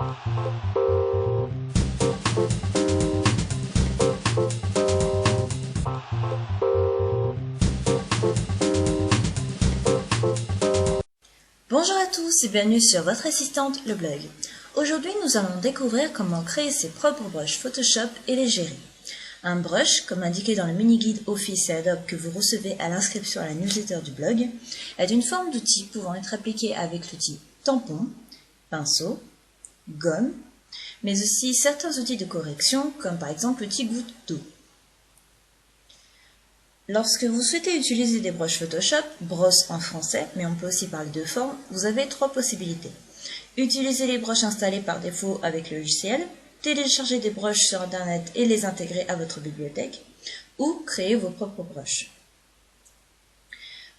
Bonjour à tous et bienvenue sur votre assistante, le blog. Aujourd'hui, nous allons découvrir comment créer ses propres brushes Photoshop et les gérer. Un brush, comme indiqué dans le mini-guide Office et Adobe que vous recevez à l'inscription à la newsletter du blog, est une forme d'outil pouvant être appliqué avec l'outil tampon, pinceau, gomme, mais aussi certains outils de correction, comme par exemple l'outil goutte d'eau. Lorsque vous souhaitez utiliser des brushes Photoshop, brosse en français, mais on peut aussi parler de forme, vous avez trois possibilités. Utiliser les brushes installées par défaut avec le logiciel, télécharger des brushes sur internet et les intégrer à votre bibliothèque, ou créer vos propres brushes.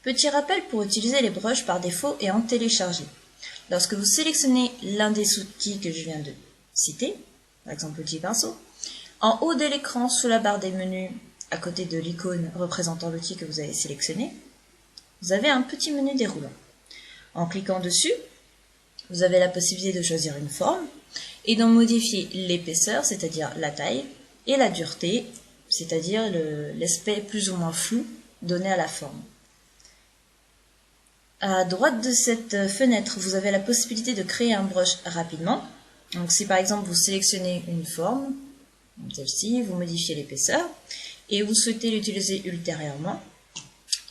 Petit rappel pour utiliser les brushes par défaut et en télécharger. Lorsque vous sélectionnez l'un des outils que je viens de citer, par exemple l'outil pinceau, en haut de l'écran, sous la barre des menus, à côté de l'icône représentant l'outil que vous avez sélectionné, vous avez un petit menu déroulant. En cliquant dessus, vous avez la possibilité de choisir une forme et d'en modifier l'épaisseur, c'est-à-dire la taille, et la dureté, c'est-à-dire l'aspect plus ou moins flou donné à la forme. À droite de cette fenêtre, vous avez la possibilité de créer un brush rapidement. Donc si par exemple vous sélectionnez une forme, comme celle-ci, vous modifiez l'épaisseur, et vous souhaitez l'utiliser ultérieurement,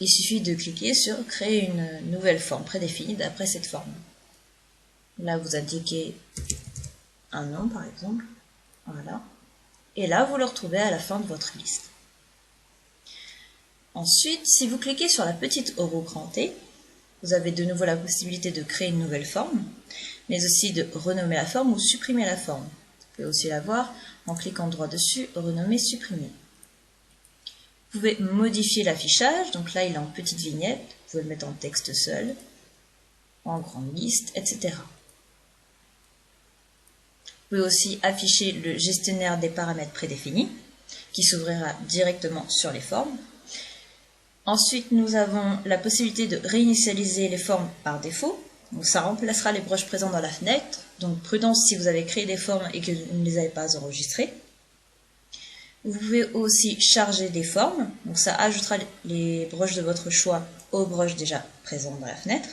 il suffit de cliquer sur créer une nouvelle forme prédéfinie d'après cette forme. Là, vous indiquez un nom par exemple, voilà, et là vous le retrouvez à la fin de votre liste. Ensuite, si vous cliquez sur la petite roue crantée, vous avez de nouveau la possibilité de créer une nouvelle forme, mais aussi de renommer la forme ou supprimer la forme. Vous pouvez aussi la voir en cliquant droit dessus, renommer, supprimer. Vous pouvez modifier l'affichage, donc là il est en petite vignette, vous pouvez le mettre en texte seul, en grande liste, etc. Vous pouvez aussi afficher le gestionnaire des paramètres prédéfinis, qui s'ouvrira directement sur les formes. Ensuite, nous avons la possibilité de réinitialiser les formes par défaut, donc ça remplacera les brushes présents dans la fenêtre, donc prudence si vous avez créé des formes et que vous ne les avez pas enregistrées. Vous pouvez aussi charger des formes, donc ça ajoutera les brushes de votre choix aux brushes déjà présentes dans la fenêtre.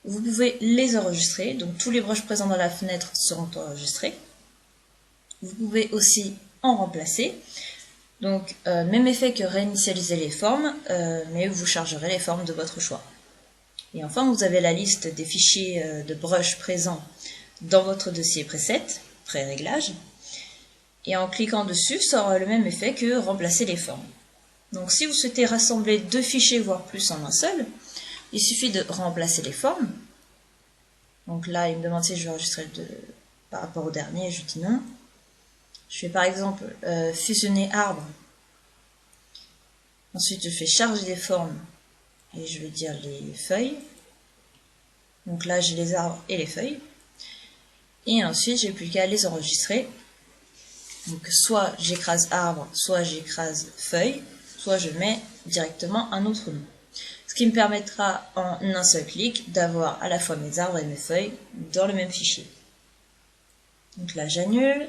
Vous pouvez les enregistrer, donc tous les brushes présents dans la fenêtre seront enregistrés. Vous pouvez aussi en remplacer, donc même effet que réinitialiser les formes, mais vous chargerez les formes de votre choix. Et enfin, vous avez la liste des fichiers de brushes présents dans votre dossier preset, pré-réglage. Et en cliquant dessus, ça aura le même effet que remplacer les formes. Donc si vous souhaitez rassembler deux fichiers, voire plus en un seul, il suffit de remplacer les formes. Donc là, il me demande si je vais enregistrer par rapport au dernier, je dis non. Je fais par exemple fusionner arbre. Ensuite, je fais charger des formes et je vais dire les feuilles. Donc là, j'ai les arbres et les feuilles. Et ensuite, j'ai plus qu'à les enregistrer. Donc soit j'écrase arbre, soit j'écrase feuille, soit je mets directement un autre nom. Ce qui me permettra en un seul clic d'avoir à la fois mes arbres et mes feuilles dans le même fichier. Donc là j'annule,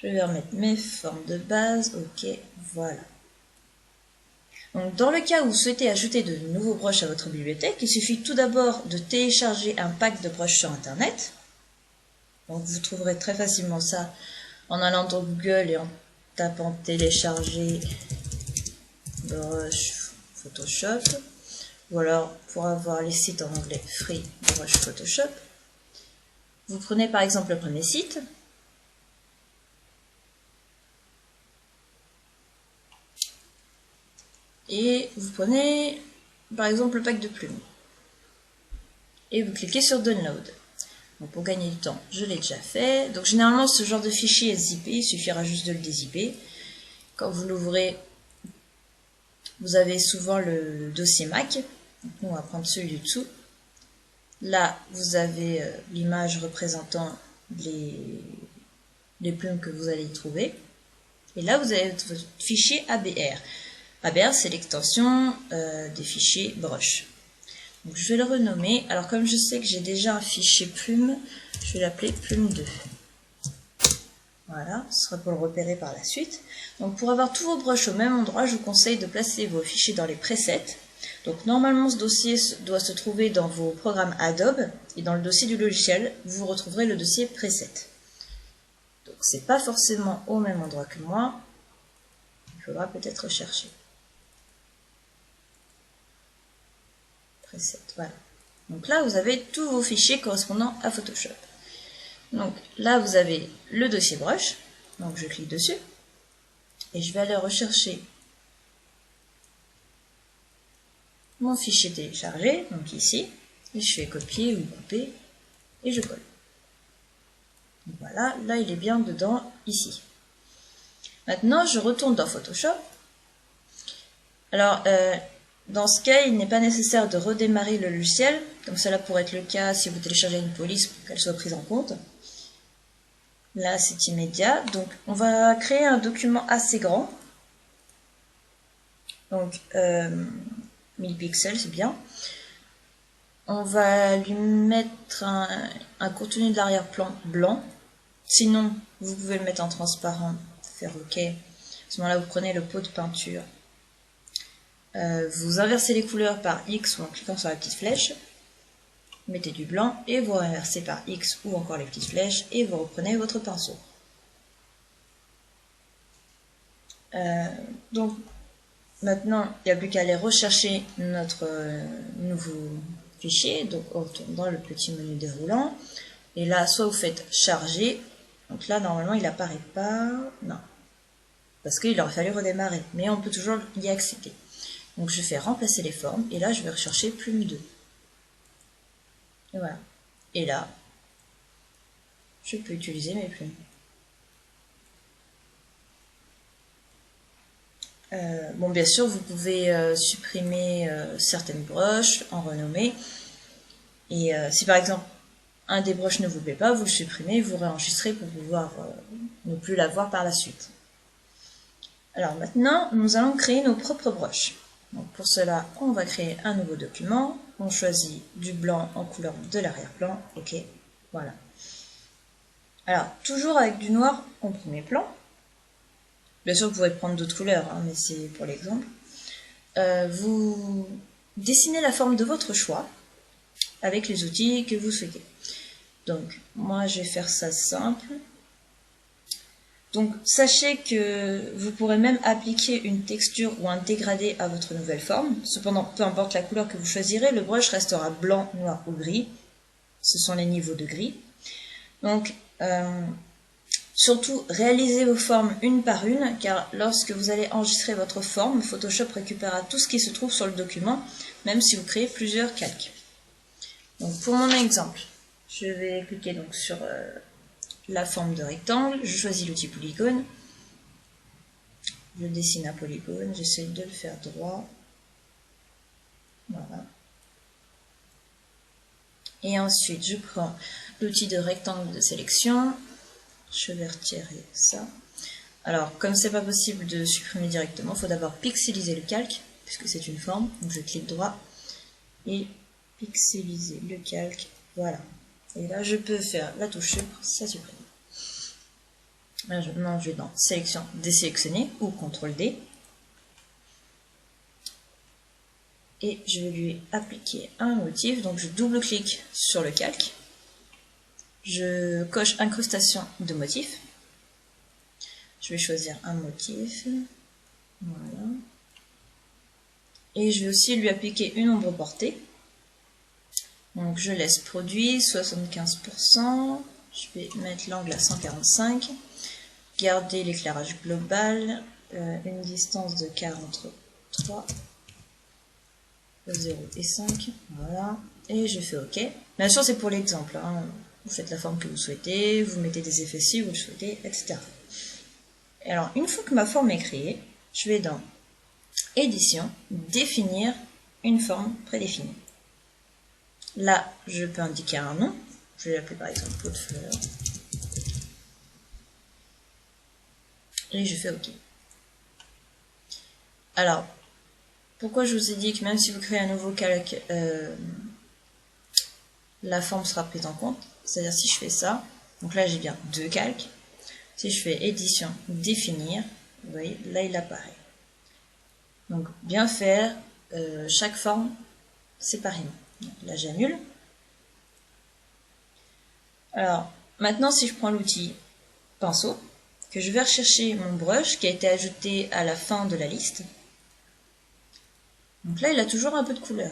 je vais remettre mes formes de base, ok, voilà. Donc dans le cas où vous souhaitez ajouter de nouveaux brushes à votre bibliothèque, il suffit tout d'abord de télécharger un pack de brushes sur internet. Donc vous trouverez très facilement ça en allant dans Google et en tapant télécharger brush Photoshop, ou alors pour avoir les sites en anglais Free Brush Photoshop. Vous prenez par exemple le premier site, et vous prenez par exemple le pack de plumes, et vous cliquez sur Download. Donc pour gagner du temps, je l'ai déjà fait. Donc généralement, ce genre de fichier est zippé, il suffira juste de le dézipper. Quand vous l'ouvrez, vous avez souvent le dossier Mac. Donc nous, on va prendre celui du dessous. Là, vous avez l'image représentant les plumes que vous allez y trouver. Et là, vous avez votre fichier ABR. ABR, c'est l'extension des fichiers brush. Donc je vais le renommer. Alors comme je sais que j'ai déjà un fichier plume, je vais l'appeler plume 2. Voilà, ce sera pour le repérer par la suite. Donc pour avoir tous vos brushes au même endroit, je vous conseille de placer vos fichiers dans les presets. Donc normalement ce dossier doit se trouver dans vos programmes Adobe et dans le dossier du logiciel, vous retrouverez le dossier preset. Donc c'est pas forcément au même endroit que moi, il faudra peut-être rechercher. Preset, voilà. Donc là vous avez tous vos fichiers correspondant à Photoshop. Donc là vous avez le dossier brush, donc je clique dessus et je vais aller rechercher mon fichier téléchargé, donc ici, et je fais copier ou couper et je colle. Donc voilà, là il est bien dedans ici. Maintenant je retourne dans Photoshop. Alors dans ce cas il n'est pas nécessaire de redémarrer le logiciel, comme cela pourrait être le cas si vous téléchargez une police pour qu'elle soit prise en compte. Là c'est immédiat, donc on va créer un document assez grand. Donc 1000 pixels c'est bien. On va lui mettre un contenu de l'arrière-plan blanc. Sinon, vous pouvez le mettre en transparent, faire OK. À ce moment-là, vous prenez le pot de peinture. Vous inversez les couleurs par X ou en cliquant sur la petite flèche. Mettez du blanc et vous inversez par X ou encore les petites flèches et vous reprenez votre pinceau. Donc, maintenant, il n'y a plus qu'à aller rechercher notre nouveau fichier. Donc, on retourne dans le petit menu déroulant. Et là, soit vous faites charger. Donc là, normalement, il n'apparaît pas. Non. Parce qu'il aurait fallu redémarrer. Mais on peut toujours y accéder. Donc, je fais remplacer les formes. Et là, je vais rechercher plume 2. Et voilà. Et là, je peux utiliser mes plumes. Bon, bien sûr, vous pouvez supprimer certaines brushes, en renommer. Et si par exemple, un des brushes ne vous plaît pas, vous le supprimez, vous réenregistrez pour pouvoir ne plus l'avoir par la suite. Alors maintenant, nous allons créer nos propres brushes. Donc pour cela, on va créer un nouveau document. On choisit du blanc en couleur de l'arrière-plan. OK, voilà. Alors, toujours avec du noir en premier plan. Bien sûr, vous pouvez prendre d'autres couleurs, hein, mais c'est pour l'exemple. Vous dessinez la forme de votre choix avec les outils que vous souhaitez. Donc, moi, je vais faire ça simple. Donc, sachez que vous pourrez même appliquer une texture ou un dégradé à votre nouvelle forme. Cependant, peu importe la couleur que vous choisirez, le brush restera blanc, noir ou gris. Ce sont les niveaux de gris. Donc, surtout, réalisez vos formes une par une, car lorsque vous allez enregistrer votre forme, Photoshop récupérera tout ce qui se trouve sur le document, même si vous créez plusieurs calques. Donc, pour mon exemple, je vais cliquer donc sur la forme de rectangle, je choisis l'outil polygone, je dessine un polygone, j'essaie de le faire droit, voilà. Et ensuite, je prends l'outil de rectangle de sélection, je vais retirer ça. Alors, comme c'est pas possible de supprimer directement, il faut d'abord pixeliser le calque, puisque c'est une forme. Donc je clique droit et pixeliser le calque, voilà. Et là, je peux faire la touche sup, ça supprime. Maintenant, je vais dans sélection, désélectionner ou CTRL D. Et je vais lui appliquer un motif. Donc je double-clique sur le calque. Je coche incrustation de motif. Je vais choisir un motif. Voilà. Et je vais aussi lui appliquer une ombre portée. Donc je laisse produit 75%. Je vais mettre l'angle à 145. Garder l'éclairage global. Une distance de 43. 0 et 5. Voilà. Et je fais OK. Bien sûr, c'est pour l'exemple. Hein. Vous faites la forme que vous souhaitez. Vous mettez des effets si vous le souhaitez, etc. Et alors, une fois que ma forme est créée, je vais dans Édition, définir une forme prédéfinie. Là, je peux indiquer un nom. Je vais l'appeler par exemple pot de fleurs. Et je fais OK. Alors, pourquoi je vous ai dit que même si vous créez un nouveau calque, la forme sera prise en compte. C'est-à-dire si je fais ça, donc là j'ai bien 2 calques. Si je fais édition, définir, vous voyez, là il apparaît. Donc bien faire chaque forme séparément. Donc, là j'annule. Alors maintenant si je prends l'outil pinceau, que je vais rechercher mon brush qui a été ajouté à la fin de la liste. Donc là il a toujours un peu de couleur.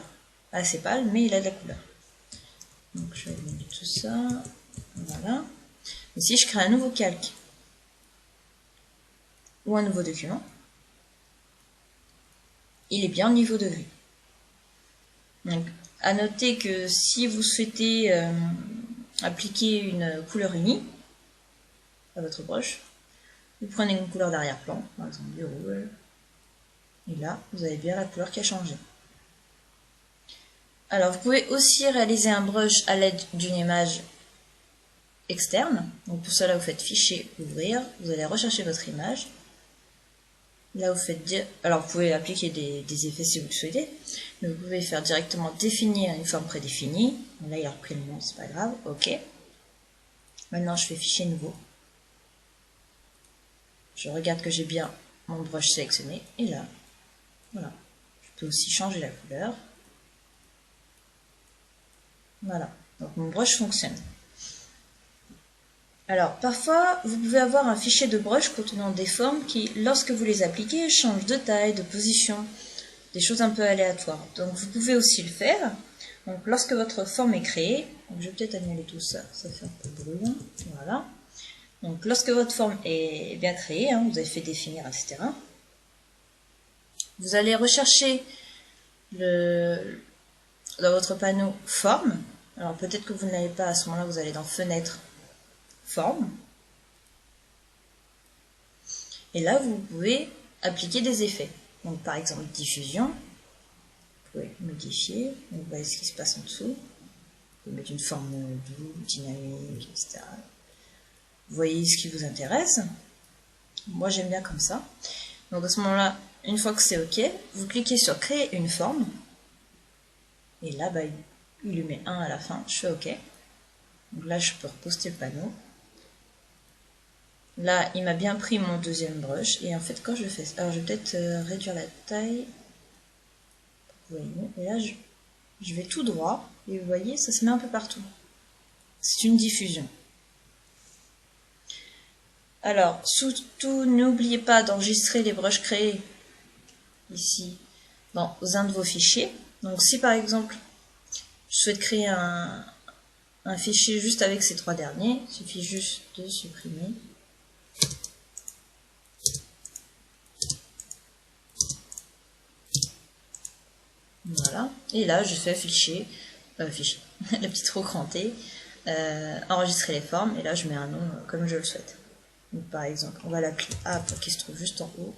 Assez pâle mais il a de la couleur. Donc je vais éliminer tout ça. Voilà. Ici je crée un nouveau calque ou un nouveau document. Il est bien au niveau de vue. Donc, à noter que si vous souhaitez appliquer une couleur unie à votre brush, vous prenez une couleur d'arrière-plan, par exemple du rouge, et là, vous avez bien la couleur qui a changé. Alors, vous pouvez aussi réaliser un brush à l'aide d'une image externe. Donc, pour cela, vous faites Fichier, Ouvrir, vous allez rechercher votre image. Là, vous faites dire, alors vous pouvez appliquer des effets si vous le souhaitez, mais vous pouvez faire directement définir une forme prédéfinie. Là, il a repris le nom, c'est pas grave. OK. Maintenant, je fais Fichier nouveau. Je regarde que j'ai bien mon brush sélectionné. Et là, voilà. Je peux aussi changer la couleur. Voilà. Donc, mon brush fonctionne. Alors, parfois, vous pouvez avoir un fichier de brush contenant des formes qui, lorsque vous les appliquez, changent de taille, de position, des choses un peu aléatoires. Donc, vous pouvez aussi le faire. Donc, lorsque votre forme est créée, donc je vais peut-être annuler tout ça, ça fait un peu de bruit. Voilà. Donc, lorsque votre forme est bien créée, vous avez fait définir, etc., vous allez rechercher dans votre panneau Forme. Alors, peut-être que vous ne l'avez pas à ce moment-là, vous allez dans Fenêtre, Forme. Et là, vous pouvez appliquer des effets. Donc, par exemple, diffusion. Vous pouvez modifier. Vous voyez ce qui se passe en dessous. Vous pouvez mettre une forme douce, dynamique, etc. Vous voyez ce qui vous intéresse. Moi, j'aime bien comme ça. Donc, à ce moment-là, une fois que c'est OK, vous cliquez sur Créer une forme. Et là, il lui met 1 à la fin. Je fais OK. Donc là, je peux reposter le panneau. Là, il m'a bien pris mon deuxième brush. Et en fait, quand je fais ça, alors je vais peut-être réduire la taille. Vous voyez, et là, je vais tout droit. Et vous voyez, ça se met un peu partout. C'est une diffusion. Alors, surtout, n'oubliez pas d'enregistrer les brushes créés ici dans un de vos fichiers. Donc, si par exemple, je souhaite créer un fichier juste avec ces 3 derniers, il suffit juste de supprimer. Voilà, et là je fais fichier, la petite roue crantée, enregistrer les formes, et là je mets un nom comme je le souhaite. Donc, par exemple, on va l'appeler App qui se trouve juste en haut.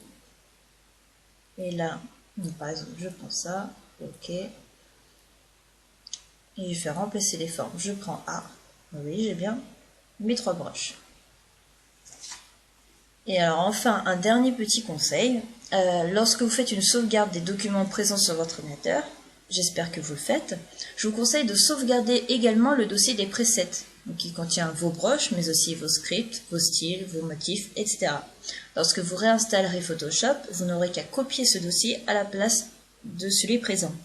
Et là, donc, par exemple, je prends ça, OK. Et je vais remplacer les formes. Je prends A. Vous voyez, j'ai bien mes 3 brushes. Et alors enfin, un dernier petit conseil. Lorsque vous faites une sauvegarde des documents présents sur votre ordinateur, j'espère que vous le faites, je vous conseille de sauvegarder également le dossier des presets, donc qui contient vos brushes, mais aussi vos scripts, vos styles, vos motifs, etc. Lorsque vous réinstallerez Photoshop, vous n'aurez qu'à copier ce dossier à la place de celui présent.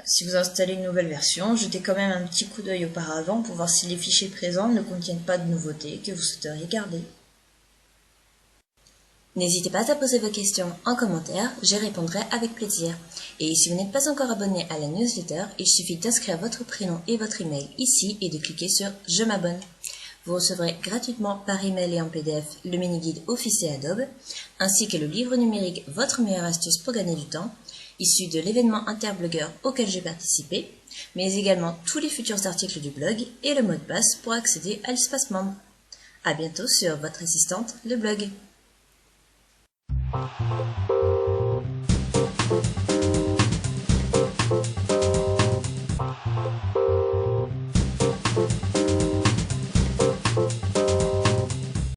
Si vous installez une nouvelle version, jetez quand même un petit coup d'œil auparavant pour voir si les fichiers présents ne contiennent pas de nouveautés que vous souhaiteriez garder. N'hésitez pas à poser vos questions en commentaire, j'y répondrai avec plaisir. Et si vous n'êtes pas encore abonné à la newsletter, il suffit d'inscrire votre prénom et votre email ici et de cliquer sur « Je m'abonne ». Vous recevrez gratuitement par email et en PDF le mini-guide Office Adobe, ainsi que le livre numérique Votre meilleure astuce pour gagner du temps, issu de l'événement Interblogueur auquel j'ai participé, mais également tous les futurs articles du blog et le mot de passe pour accéder à l'espace membre. À bientôt sur votre assistante, le blog.